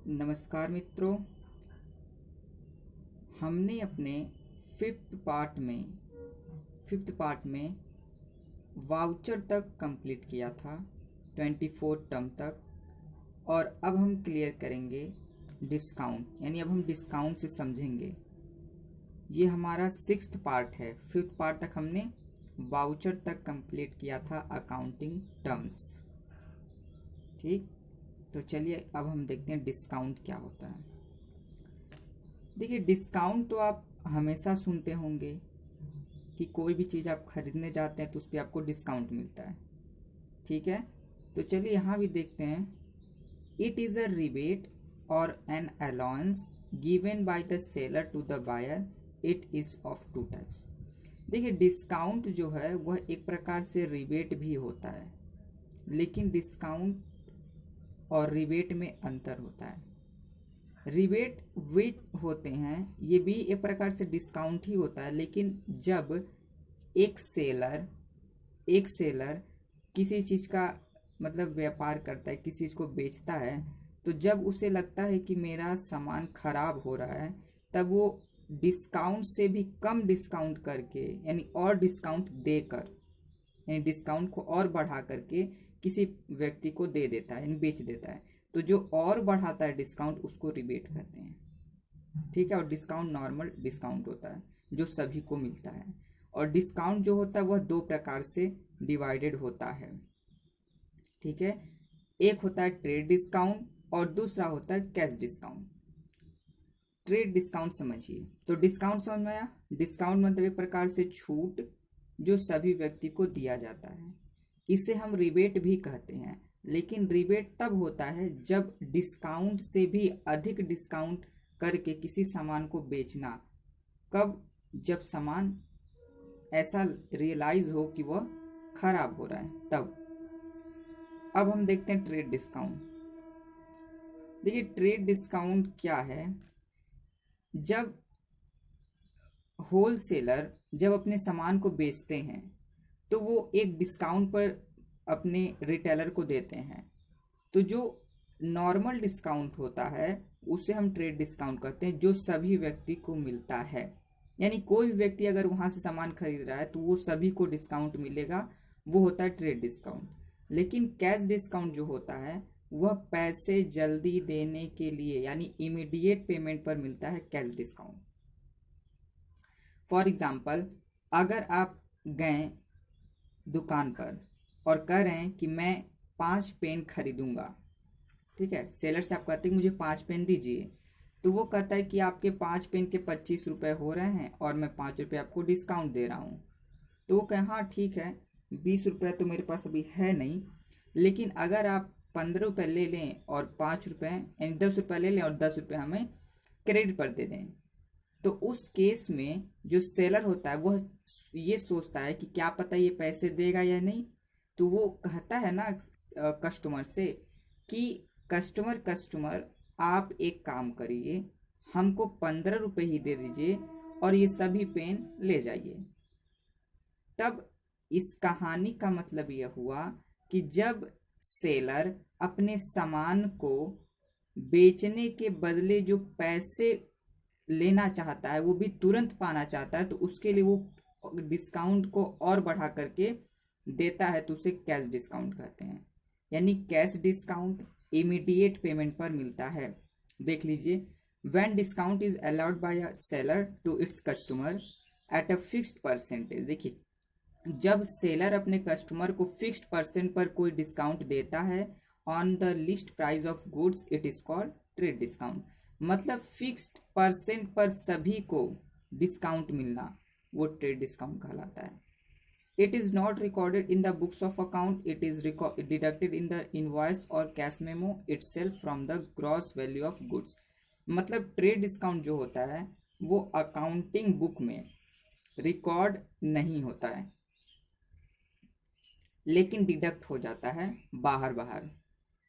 नमस्कार मित्रों। हमने अपने फिफ्थ पार्ट में वाउचर तक कंप्लीट किया था, 24 टर्म तक। और अब हम क्लियर करेंगे डिस्काउंट, यानी अब हम डिस्काउंट से समझेंगे। ये हमारा सिक्स्थ पार्ट है। फिफ्थ पार्ट तक हमने वाउचर तक कंप्लीट किया था, अकाउंटिंग टर्म्स। ठीक, तो चलिए अब हम देखते हैं डिस्काउंट क्या होता है। देखिए, डिस्काउंट तो आप हमेशा सुनते होंगे कि कोई भी चीज़ आप खरीदने जाते हैं तो उस पर आपको डिस्काउंट मिलता है। ठीक है, तो चलिए यहाँ भी देखते हैं। इट इज़ अ रिबेट और an allowance given by the seller to the buyer. It is of two types. देखिए, डिस्काउंट जो है वह एक प्रकार से रिबेट भी होता है, लेकिन डिस्काउंट और रिबेट में अंतर होता है। रिबेट वे होते हैं, ये भी एक प्रकार से डिस्काउंट ही होता है, लेकिन जब एक सेलर किसी चीज़ का मतलब व्यापार करता है, किसी चीज़ को बेचता है, तो जब उसे लगता है कि मेरा सामान खराब हो रहा है, तब वो डिस्काउंट से भी कम डिस्काउंट करके, यानी और डिस्काउंट देकर, यानी डिस्काउंट को और बढ़ा करके किसी व्यक्ति को दे देता है, यानी बेच देता है। तो जो और बढ़ाता है डिस्काउंट, उसको रिबेट कहते हैं। ठीक है, और डिस्काउंट नॉर्मल डिस्काउंट होता है जो सभी को मिलता है। और डिस्काउंट जो होता है वह दो प्रकार से डिवाइडेड होता है। ठीक है, एक होता है ट्रेड डिस्काउंट और दूसरा होता है कैश डिस्काउंट। ट्रेड डिस्काउंट समझिए, तो डिस्काउंट समझ में आया। डिस्काउंट मतलब एक प्रकार से छूट जो सभी व्यक्ति को दिया जाता है। इसे हम रिबेट भी कहते हैं, लेकिन रिबेट तब होता है जब डिस्काउंट से भी अधिक डिस्काउंट करके किसी सामान को बेचना। कब? जब सामान ऐसा रियलाइज हो कि वह खराब हो रहा है, तब। अब हम देखते हैं ट्रेड डिस्काउंट। देखिए, ट्रेड डिस्काउंट क्या है। जब होलसेलर जब अपने सामान को बेचते हैं तो वो एक डिस्काउंट पर अपने रिटेलर को देते हैं। तो जो नॉर्मल डिस्काउंट होता है उसे हम ट्रेड डिस्काउंट कहते हैं, जो सभी व्यक्ति को मिलता है। यानी कोई भी व्यक्ति अगर वहाँ से सामान खरीद रहा है तो वो सभी को डिस्काउंट मिलेगा, वो होता है ट्रेड डिस्काउंट। लेकिन कैश डिस्काउंट जो होता है वह पैसे जल्दी देने के लिए, यानी इमीडिएट पेमेंट पर मिलता है कैश डिस्काउंट। फॉर एग्जाम्पल, अगर आप गए दुकान पर और कह रहे हैं कि मैं 5 पेन खरीदूंगा, ठीक है, सेलर से आप कहते हैं कि मुझे 5 पेन दीजिए, तो वो कहता है कि आपके 5 पेन के 25 रुपये हो रहे हैं और मैं 5 रुपये आपको डिस्काउंट दे रहा हूँ। तो वो कहें हाँ ठीक है, 20 रुपये तो मेरे पास अभी है नहीं, लेकिन अगर आप 15 रुपये ले लें और 5 रुपये, यानी 10 रुपये ले लें और 10 रुपये हमें क्रेडिट पर दे दें, तो उस केस में जो सेलर होता है वह ये सोचता है कि क्या पता ये पैसे देगा या नहीं। तो वो कहता है ना कस्टमर से कि कस्टमर आप एक काम करिए, हमको 15 रुपये ही दे दीजिए और ये सभी पेन ले जाइए। तब इस कहानी का मतलब यह हुआ कि जब सेलर अपने सामान को बेचने के बदले जो पैसे लेना चाहता है वो भी तुरंत पाना चाहता है, तो उसके लिए वो डिस्काउंट को और बढ़ा करके देता है, तो उसे कैश डिस्काउंट कहते हैं। यानी कैश डिस्काउंट इमीडिएट पेमेंट पर मिलता है। देख लीजिए, when discount is allowed by a seller to its customer at a fixed percentage. देखिए, जब सेलर अपने कस्टमर को फिक्स्ड परसेंट पर कोई डिस्काउंट देता है on the list price of goods, it is called trade discount. मतलब फिक्स्ड परसेंट पर सभी को डिस्काउंट मिलना, वो ट्रेड डिस्काउंट कहलाता है। It is not recorded in the books of account, it is deducted in the invoice और cash memo itself from the gross value of goods. मतलब ट्रेड डिस्काउंट जो होता है वो अकाउंटिंग बुक में रिकॉर्ड नहीं होता है, लेकिन डिडक्ट हो जाता है बाहर बाहर।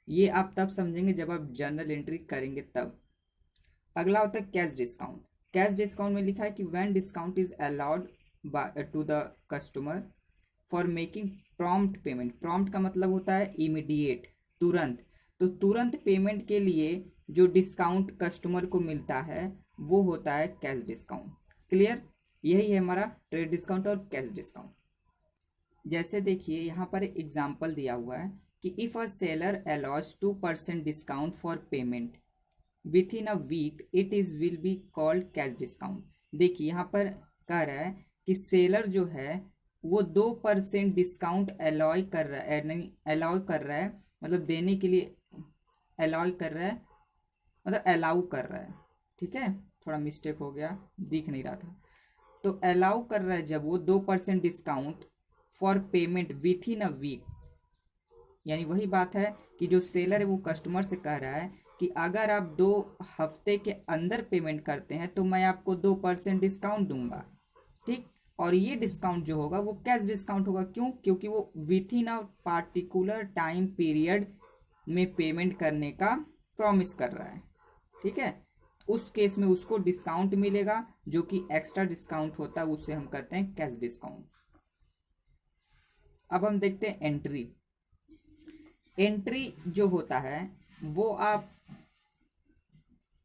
ये आप तब समझेंगे जब आप जर्नल एंट्री करेंगे तब। अगला होता है कैश डिस्काउंट। कैश डिस्काउंट में लिखा है कि when discount is allowed to the customer for making prompt payment. Prompt का मतलब होता है इमीडिएट, तुरंत। तो तुरंत पेमेंट के लिए जो डिस्काउंट कस्टमर को मिलता है वो होता है कैश डिस्काउंट। क्लियर? यही है हमारा ट्रेड डिस्काउंट और कैश डिस्काउंट। जैसे देखिए यहाँ पर एक एग्जाम्पल दिया हुआ है कि if a seller allows 2% discount for payment within a week it is will be called cash discount. देखिए यहाँ पर कह रहा है कि सेलर जो है वो 2% डिस्काउंट अलाउ कर रहा है, नहीं अलाउ कर रहा है, मतलब देने के लिए अलाउ कर रहा है, मतलब अलाउ कर रहा है। ठीक है, थोड़ा मिस्टेक हो गया, दिख नहीं रहा था। तो अलाउ कर रहा है जब वो 2% discount for payment within a week, यानी वही बात है कि जो सेलर है वो कस्टमर से कह रहा है कि अगर आप 2 हफ्ते के अंदर पेमेंट करते हैं तो मैं आपको 2% डिस्काउंट दूंगा। ठीक, और ये डिस्काउंट जो होगा वो कैश डिस्काउंट होगा। क्यों? क्योंकि वो with in a particular time period में पेमेंट करने का प्रॉमिस कर रहा है। ठीक है, उस केस में उसको डिस्काउंट मिलेगा, जो कि एक्स्ट्रा डिस्काउंट होता है, उससे हम कहते हैं कैश डिस्काउंट। अब हम देखते हैं एंट्री। एंट्री जो होता है वो आप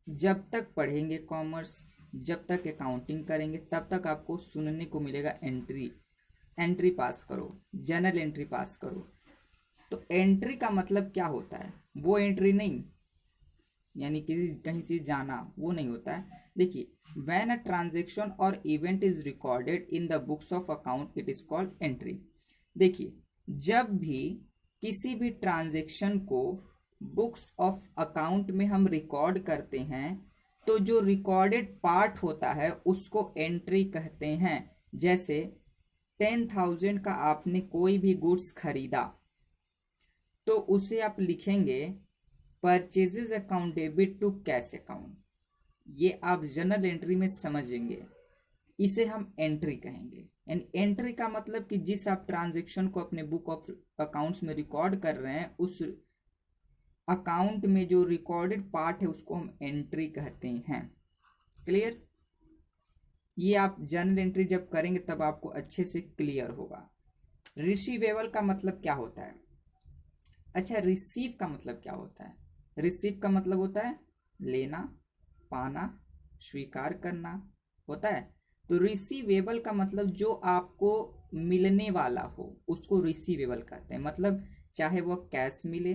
जब तक पढ़ेंगे कॉमर्स, जब तक अकाउंटिंग करेंगे, तब तक आपको सुनने को मिलेगा एंट्री। एंट्री पास करो, जर्नल एंट्री पास करो। तो एंट्री का मतलब क्या होता है? वो एंट्री नहीं, यानी कि कहीं चीज जाना, वो नहीं होता है। देखिए, व्हेन अ ट्रांजेक्शन और event is recorded in the books of account it is called entry. देखिए, जब भी किसी भी ट्रांजेक्शन को बुक्स ऑफ अकाउंट में हम रिकॉर्ड करते हैं तो जो रिकॉर्डेड पार्ट होता है उसको एंट्री कहते हैं। जैसे 10,000 का आपने कोई भी गुड्स खरीदा तो उसे आप लिखेंगे purchases account debit to cash account. ये आप जर्नल एंट्री में समझेंगे, इसे हम एंट्री कहेंगे। एंड एंट्री का मतलब कि जिस आप ट्रांजेक्शन को अपने बुक ऑफ अकाउंट्स में रिकॉर्ड कर रहे हैं उस अकाउंट में जो रिकॉर्डेड पार्ट है उसको हम एंट्री कहते हैं। क्लियर? ये आप जर्नल एंट्री जब करेंगे तब आपको अच्छे से क्लियर होगा। रिसीवेबल का मतलब क्या होता है? अच्छा, रिसीव का मतलब क्या होता है? रिसीव का मतलब होता है लेना, पाना, स्वीकार करना होता है। तो रिसीवेबल का मतलब जो आपको मिलने वाला हो उसको रिसीवेबल कहते हैं। मतलब चाहे वो कैश मिले,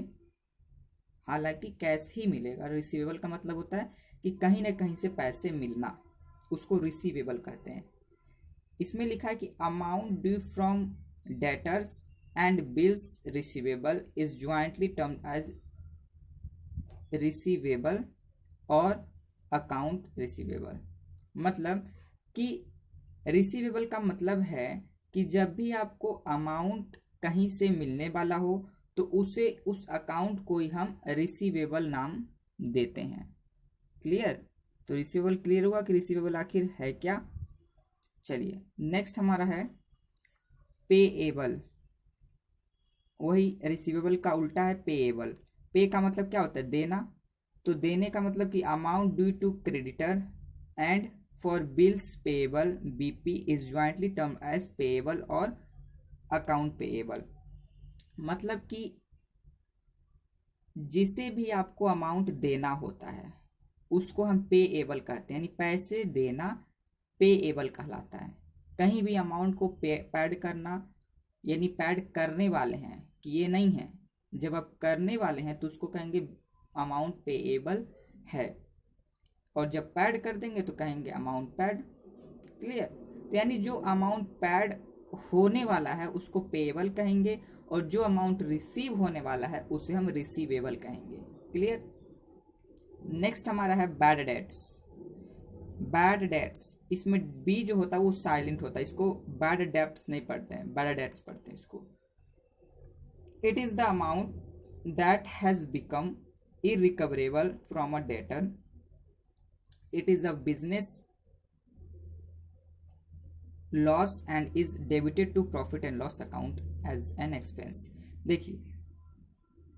हालांकि कैश ही मिलेगा। रिसीवेबल का मतलब होता है कि कहीं ना कहीं से पैसे मिलना, उसको रिसीवेबल कहते हैं। इसमें लिखा है कि amount due from debtors and bills receivable is jointly termed as receivable और अकाउंट रिसीवेबल। मतलब कि रिसीवेबल का मतलब है कि जब भी आपको अमाउंट कहीं से मिलने वाला हो तो उसे, उस अकाउंट को ही हम रिसीवेबल नाम देते हैं। क्लियर? तो रिसीवेबल क्लियर हुआ कि रिसीवेबल आखिर है क्या। चलिए नेक्स्ट हमारा है पेएबल। वही रिसीवेबल का उल्टा है पेएबल। पे का मतलब क्या होता है? देना। तो देने का मतलब कि amount due to creditor and for bills payable BP is jointly term as payable और अकाउंट पेएबल। मतलब कि जिसे भी आपको अमाउंट देना होता है उसको हम पेएबल कहते हैं, यानी पैसे देना पेएबल कहलाता है। कहीं भी अमाउंट को पैड करना, यानी पैड करने वाले हैं, कि ये नहीं है, जब आप करने वाले हैं तो उसको कहेंगे अमाउंट पेएबल है, और जब पैड कर देंगे तो कहेंगे अमाउंट पैड। क्लियर? तो यानी जो अमाउंट पैड होने वाला है उसको पेएबल कहेंगे, और जो अमाउंट रिसीव होने वाला है उसे हम रिसीवेबल कहेंगे। क्लियर? नेक्स्ट हमारा है बैड डेट्स। बैड डेट्स, इसमें बी जो होता है वो साइलेंट होता है, इसको बैड डेट्स नहीं पढ़ते हैं, बैड डेट्स पढ़ते हैं इसको। It is the amount that has become irrecoverable from a debtor. It is a business loss and is debited to profit and loss account as an expense. देखिए,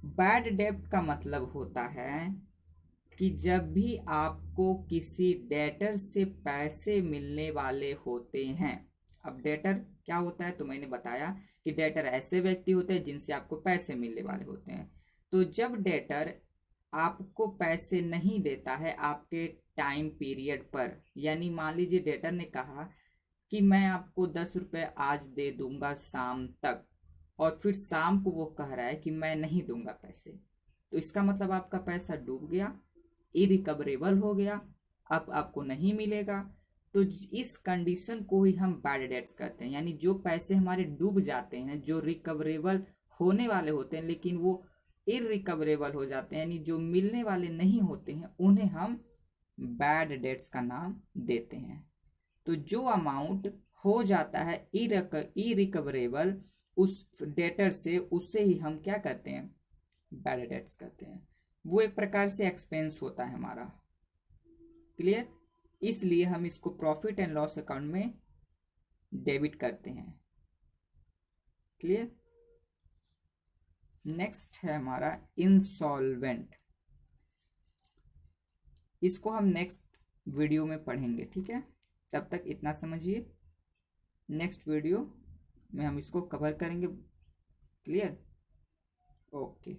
bad डेब्ट का मतलब होता है कि जब भी आपको किसी डेटर से पैसे मिलने वाले होते हैं। अब डेटर क्या होता है तो मैंने बताया कि डेटर ऐसे व्यक्ति होते हैं जिनसे आपको पैसे मिलने वाले होते हैं। तो जब डेटर आपको पैसे नहीं देता है आपके टाइम पीरियड पर, यानी मान लीजिए डेटर ने कहा कि मैं आपको 10 रुपये आज दे दूंगा शाम तक, और फिर शाम को वो कह रहा है कि मैं नहीं दूंगा पैसे, तो इसका मतलब आपका पैसा डूब गया, इरिकवरेबल हो गया, अब आपको नहीं मिलेगा। तो इस कंडीशन को ही हम बैड डेट्स कहते हैं, यानी जो पैसे हमारे डूब जाते हैं, जो रिकवरेबल होने वाले होते हैं लेकिन वो इरिकवरेबल हो जाते हैं, यानी जो मिलने वाले नहीं होते हैं, उन्हें हम बैड डेट्स का नाम देते हैं। तो जो अमाउंट हो जाता है इरिकवरेबल उस डेटर से, उससे ही हम क्या कहते हैं, बैड डेट्स कहते हैं। वो एक प्रकार से एक्सपेंस होता है हमारा। क्लियर? इसलिए हम इसको प्रॉफिट एंड लॉस अकाउंट में डेबिट करते हैं। क्लियर? नेक्स्ट है हमारा इंसॉल्वेंट। इसको हम नेक्स्ट वीडियो में पढ़ेंगे, ठीक है? तब तक इतना समझिए, नेक्स्ट वीडियो में हम इसको कवर करेंगे। क्लियर? ओके।